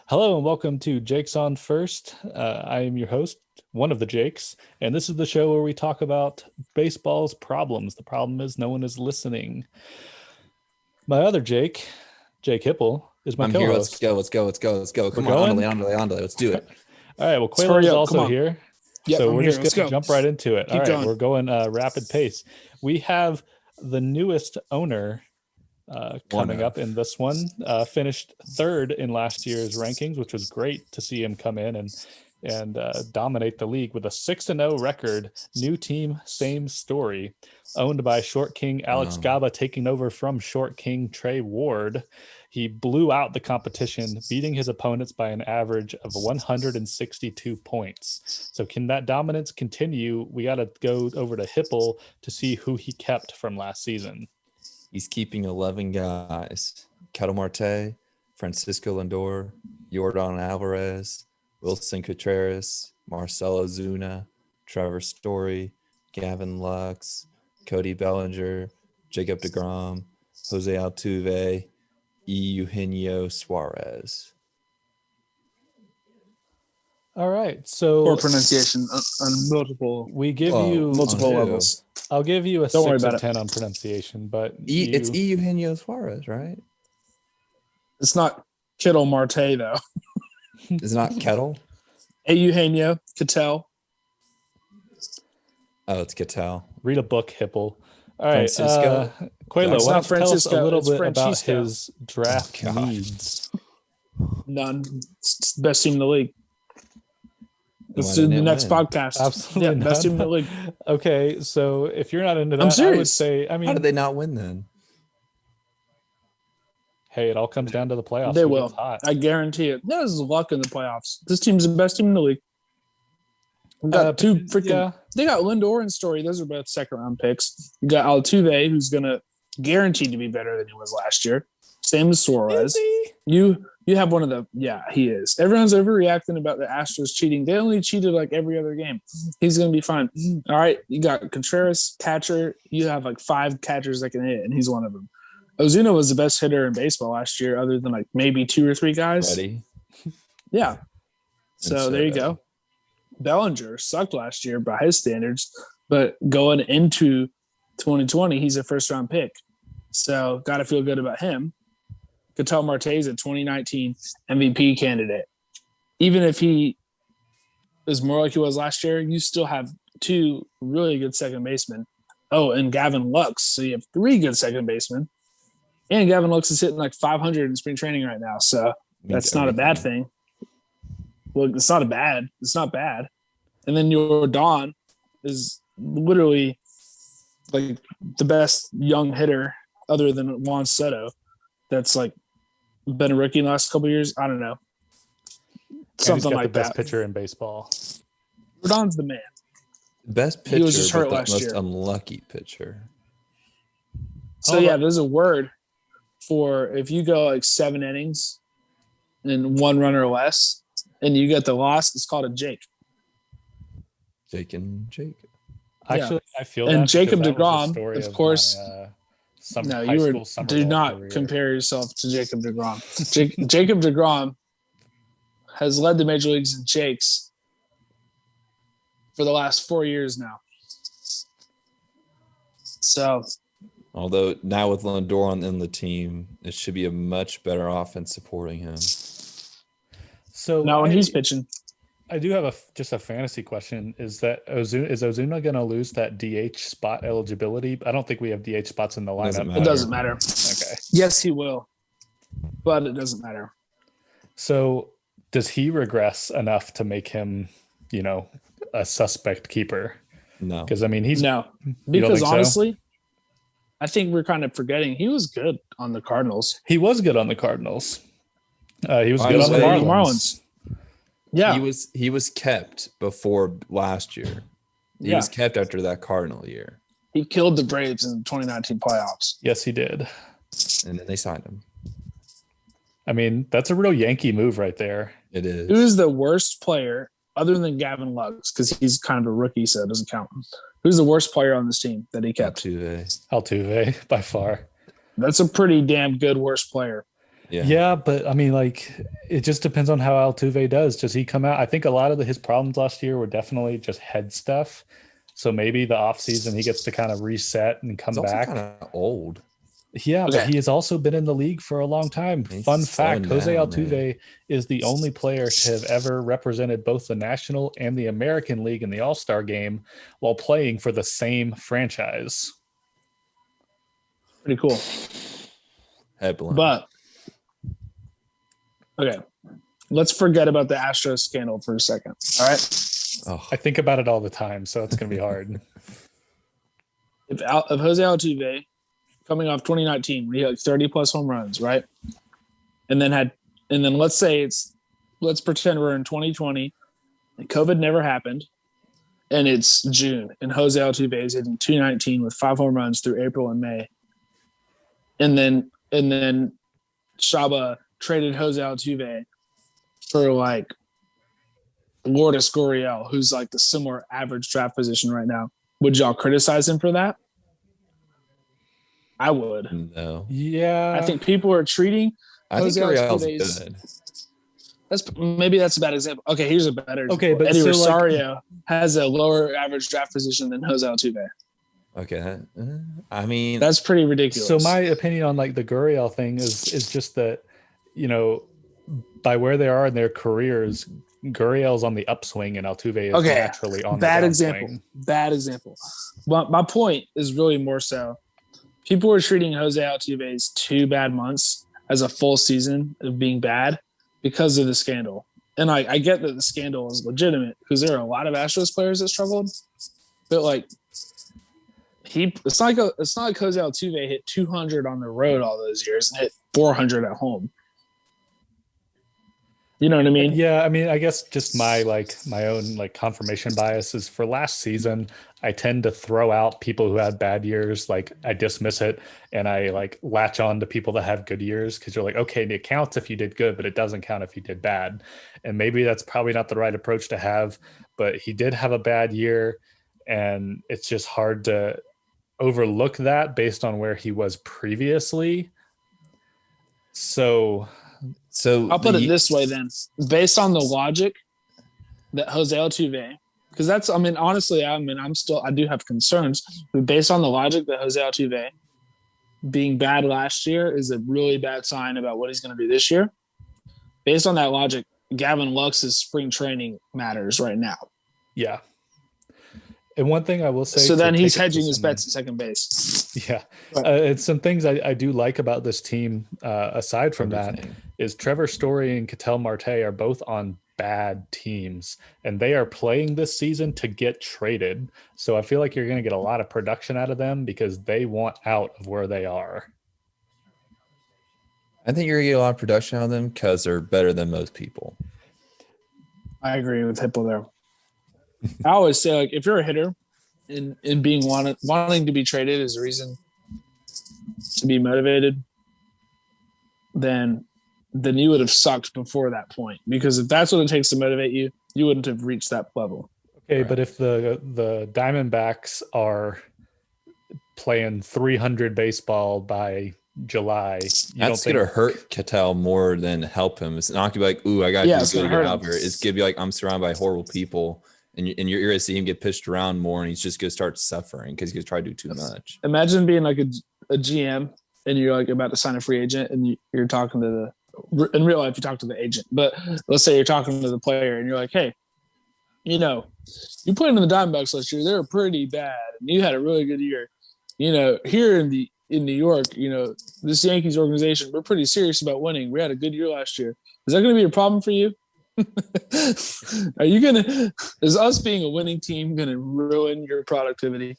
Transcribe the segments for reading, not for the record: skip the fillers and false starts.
Hello and welcome to Jake's on First. I am your host, one of the Jakes, and this is the show where we talk about baseball's problems. The problem is no one is listening. My other Jake, Jake Hipple, is my I'm co-host. here. Let's go. Come on, Andale. Let's do it. All right. Well, Coelho is also here. Yep, so I'm we're here. just Let's going to go. jump right into it. Keep All right. going. We're going rapid pace. We have the newest owner coming up in this one. Finished third in last year's rankings, which was great to see him come in and dominate the league with a 6-0 record. New team, same story. Owned by Short King Alex Gaba, taking over from Short King Trey Ward. He blew out the competition, beating his opponents by an average of 162 points. So can that dominance continue? We got to go over to Hipple to see who he kept from last season. He's keeping 11 guys: Ketel Marte, Francisco Lindor, Yordan Alvarez, Wilson Contreras, Marcelo Zuna, Trevor Story, Gavin Lux, Cody Bellinger, Jacob deGrom, Jose Altuve, Eugenio Suarez. All right, so poor pronunciation on multiple. We give you multiple levels. I'll give you a Don't 6 worry of about 10 on pronunciation, but It's Eugenio Suarez, right? It's not Ketel Marte though. It's not Kettle. Eugenio Ketel. Oh, it's Ketel. Read a book, Hipple. All right, Francisco. Coelho, It's why not don't you tell us a Francisco, little it's bit about Francisco. his draft Oh, God. needs? None. It's the best team in the league. Let's Why do didn't the it next win? podcast. Absolutely Yeah, best none. team in the league. Okay, so if you're not into that, I'm I would serious. say, How did they not win then? hey, it all comes down to the playoffs. They Who will. gets hot. I guarantee it. This is luck in the playoffs. This team's the best team in the league. We got two freaking. Yeah. They got Lindor and Story. Those are both second round picks. You got Altuve, who's gonna guaranteed to be better than he was last year. Same as Suarez. You have one of the he is. Everyone's overreacting about the Astros cheating. They only cheated like every other game. He's gonna be fine. All right, you got Contreras, catcher. You have like 5 catchers that can hit, and he's one of them. Ozuna was the best hitter in baseball last year, other than like maybe 2 or 3 guys. Ready? Yeah. So there you go. Bellinger sucked last year by his standards, but going into 2020, he's a first-round pick. So got to feel good about him. Ketel Marte is a 2019 MVP candidate. Even if he is more like he was last year, you still have 2 really good second basemen. Oh, and Gavin Lux. So you have 3 good second basemen. And Gavin Lux is hitting like 500 in spring training right now. So that's not a bad thing. Well, it's not bad. And then your Don is literally like the best young hitter other than Juan Soto. That's like been a rookie in the last couple of years. I don't know. Something like the best that. pitcher in baseball. Don's the man. Best pitcher, He was just hurt but the last most year. unlucky pitcher. So there's a word for if you go like 7 innings and 1 run or less, and you get the loss. It's called a Jake. Jake and Jake. Actually, I feel And that Jacob because that was the deGrom, story of course. My, Do not compare yourself to Jacob deGrom. Jacob deGrom has led the major leagues in Jakes for the last 4 years now. So, Although now with Lindor in the team, it should be a much better offense supporting him. So now when he's pitching. I do have just a fantasy question. Is Ozuna going to lose that DH spot eligibility? I don't think we have DH spots in the lineup. It doesn't matter. Okay. Yes, he will, but it doesn't matter. So does he regress enough to make him, a suspect keeper? No. Because, I mean, he's... No. Because honestly, I think we're kind of forgetting he was good on the Cardinals. He was good on the Cardinals. He was good on the Marlins. Yeah. He was kept before last year. He was kept after that Cardinal year. He killed the Braves in the 2019 playoffs. Yes, he did. And then they signed him. I mean, that's a real Yankee move right there. It is. Who is the worst player other than Gavin Lux? Because he's kind of a rookie, so it doesn't count. Who's the worst player on this team that he kept? Altuve. Altuve, by far. That's a pretty damn good worst player. Yeah, but I mean, like, it just depends on how Altuve does. Does he come out? I think a lot of his problems last year were definitely just head stuff. So maybe the offseason he gets to kind of reset and He's come also back. kind of old. Yeah, but he has also been in the league for a long time. He's Fun fact, slowing Jose down, Altuve man. is the only player to have ever represented both the National and the American League in the All-Star game while playing for the same franchise. Pretty cool. Headline. But okay, let's forget about the Astros scandal for a second. All right. Oh. I think about it all the time, so it's going to be hard. If Jose Altuve, coming off 2019, where he had like 30 plus home runs, right? And then let's pretend we're in 2020 and COVID never happened and it's June and Jose Altuve is hitting 219 with 5 home runs through April and May. And then Shaba traded Jose Altuve for like Lourdes Gurriel, who's like the similar average draft position right now. Would y'all criticize him for that? I would. No. Yeah. I think people are treating Jose Gurriel's good. Maybe that's a bad example. Okay, here's a better example. Okay, but Eddie so Rosario has a lower average draft position than Jose Altuve. Okay. I mean, that's pretty ridiculous. So my opinion on like the Gurriel thing is just that, by where they are in their careers, Gurriel's on the upswing and Altuve is naturally on the downswing. Bad example. But my point is really more so people are treating Jose Altuve's 2 bad months as a full season of being bad because of the scandal. And I get that the scandal is legitimate because there are a lot of Astros players that struggled, but like it's not like Jose Altuve hit 200 on the road all those years and hit 400 at home. You know what I mean? Yeah, I mean, I guess just my own confirmation bias is for last season, I tend to throw out people who had bad years, like I dismiss it and I latch on to people that have good years because you're like, okay, it counts if you did good, but it doesn't count if you did bad. And maybe that's probably not the right approach to have, but he did have a bad year and it's just hard to overlook that based on where he was previously. So I'll put it this way then. Based on the logic that Jose Altuve, because that's, I mean, honestly, I do have concerns, but based on the logic that Jose Altuve being bad last year is a really bad sign about what he's going to do this year. Based on that logic, Gavin Lux's spring training matters right now. Yeah. And one thing I will say, so then he's hedging his bets at second base. Yeah, it's some things I do like about this team. Aside from that, is Trevor Story and Ketel Marte are both on bad teams, and they are playing this season to get traded. So I feel like you're going to get a lot of production out of them because they want out of where they are. I think you're going to get a lot of production out of them because they're better than most people. I agree with Hippo there. I always say, if you're a hitter and being wanting to be traded is a reason to be motivated, then you would have sucked before that point. Because if that's what it takes to motivate you, you wouldn't have reached that level. Okay, right. But if the Diamondbacks are playing 300 baseball by July, that's going to hurt Ketel more than help him. It's not going to be like, ooh, I got to do good out here. It's going to be like, I'm surrounded by horrible people. And you're going to see him get pitched around more, and he's just going to start suffering because he's going to try to do too much. Imagine being like a GM, and you're about to sign a free agent, and you're talking to in real life, you talk to the agent. But let's say you're talking to the player, and you're like, hey, you played in the Diamondbacks last year. They were pretty bad, and you had a really good year. Here in New York, this Yankees organization, we're pretty serious about winning. We had a good year last year. Is that going to be a problem for you? Is us being a winning team going to ruin your productivity?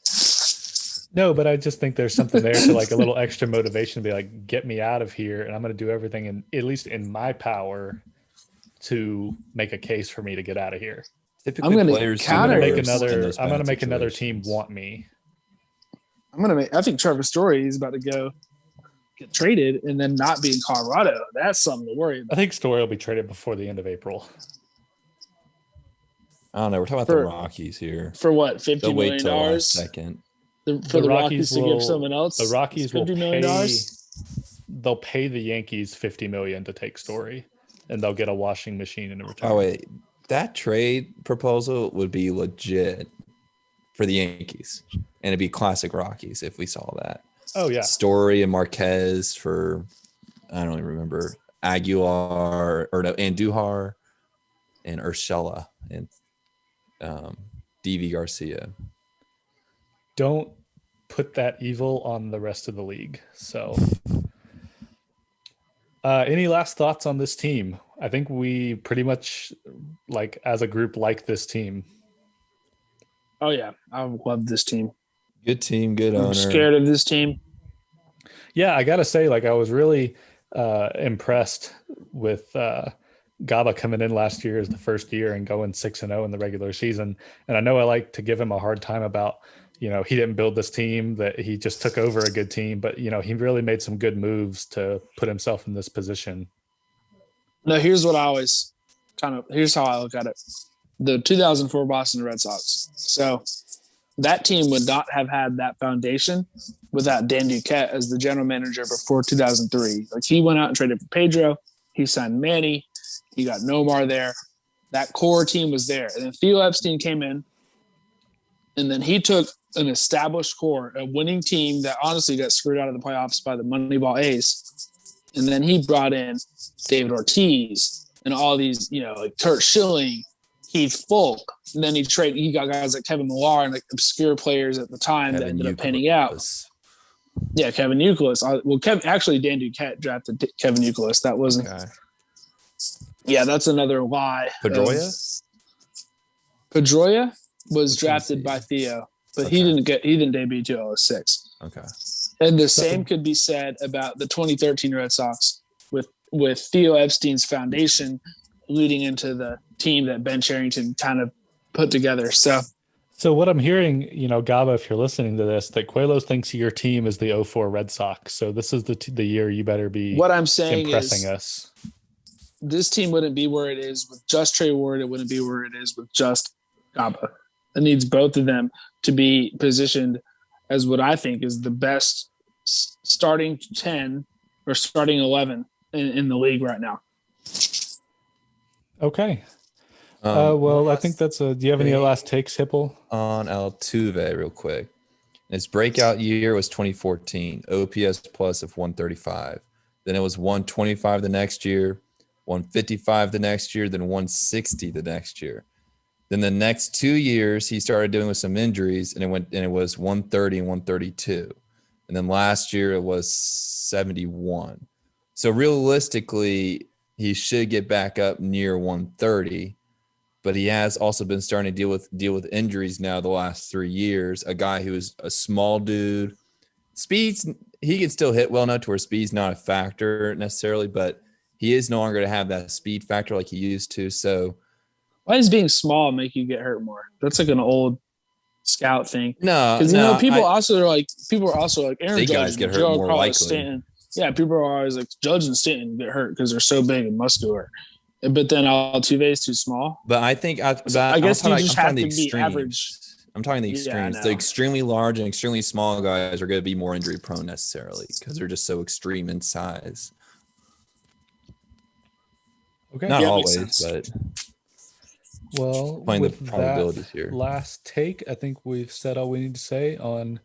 No, but I just think there's something there to a little extra motivation to be like, get me out of here. And I'm going to do everything at least in my power to make a case for me to get out of here. Typically, I'm going to make another team want me. I think Trevor Story is about to go get traded and then not be in Colorado. That's something to worry about. I think Story will be traded before the end of April. I don't know. We're talking about the Rockies here. For what? $50 million? Second. For the Rockies to give someone else? The Rockies will pay. they'll pay the Yankees $50 million to take Story, and they'll get a washing machine in return. Oh wait, that trade proposal would be legit for the Yankees, and it'd be classic Rockies if we saw that. Oh yeah, Story and Marquez for I don't even remember Aguilar or no Andujar and Urshela and DV Garcia. Don't put that evil on the rest of the league. So, any last thoughts on this team? I think we pretty much, like, as a group, like this team. Oh yeah, I love this team. Good team, good owner. I'm scared of this team. Yeah, I gotta say, like, I was really impressed with Gaba coming in last year as the first year and going 6-0 in the regular season. And I know I like to give him a hard time about, he didn't build this team, that he just took over a good team, but he really made some good moves to put himself in this position. No, here's what I always here's how I look at it. The 2004 Boston Red Sox. So that team would not have had that foundation without Dan Duquette as the general manager before 2003. Like, he went out and traded for Pedro. He signed Manny. He got Nomar there. That core team was there. And then Theo Epstein came in, and then he took an established core, a winning team that honestly got screwed out of the playoffs by the Moneyball Ace. And then he brought in David Ortiz and all these, like Kurt Schilling, Keith Folk. And then he got guys like Kevin Millar and like obscure players at the time that ended up panning out. Yeah, Kevin Youkilis. Dan Duquette drafted Kevin Youkilis. That wasn't. Okay. Yeah, that's another lie. Pedroia was drafted by Theo, but he didn't debut until 2006. Okay. And the same could be said about the 2013 Red Sox with Theo Epstein's foundation leading into the team that Ben Cherington kind of put together. So what I'm hearing, Gaba, if you're listening to this, that Coelho thinks your team is the 04 Red Sox. So this is the year you better be. What I'm saying impressing is, us. This team wouldn't be where it is with just Trey Ward. It wouldn't be where it is with just Gaba. It needs both of them to be positioned as what I think is the best starting 10 or starting 11 in the league right now. Okay. I think do you have any last takes, Hipple? On Altuve real quick. His breakout year was 2014, OPS plus of 135. Then it was 125 the next year, 155 the next year, then 160 the next year. Then the next 2 years he started dealing with some injuries, and it was 130 and 132. And then last year it was 71. So realistically, he should get back up near 130, but he has also been starting to deal with injuries now the last 3 years. A guy who is a small dude, speeds, he can still hit well enough to where speed's not a factor necessarily, but he is no longer going to have that speed factor like he used to. So why does being small make you get hurt more? That's like an old scout thing. No, because people are also like Aaron Judge guys get hurt more likely. Stanton. Yeah, people are always like Judge and Stanton get hurt because they're so big and muscular. But then Altuve is too small. But I think I guess you just have to be average. I'm talking the extremes. Yeah, the extremely large and extremely small guys are going to be more injury prone necessarily because they're just so extreme in size. Okay, not always, but playing the probabilities here. Last take, I think we've said all we need to say on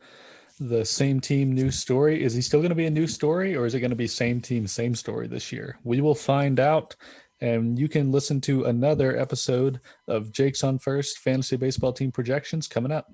the same team, new story. Is he still going to be a new story, or is it going to be same team, same story this year? We will find out. And you can listen to another episode of Jake's on First Fantasy Baseball Team Projections coming up.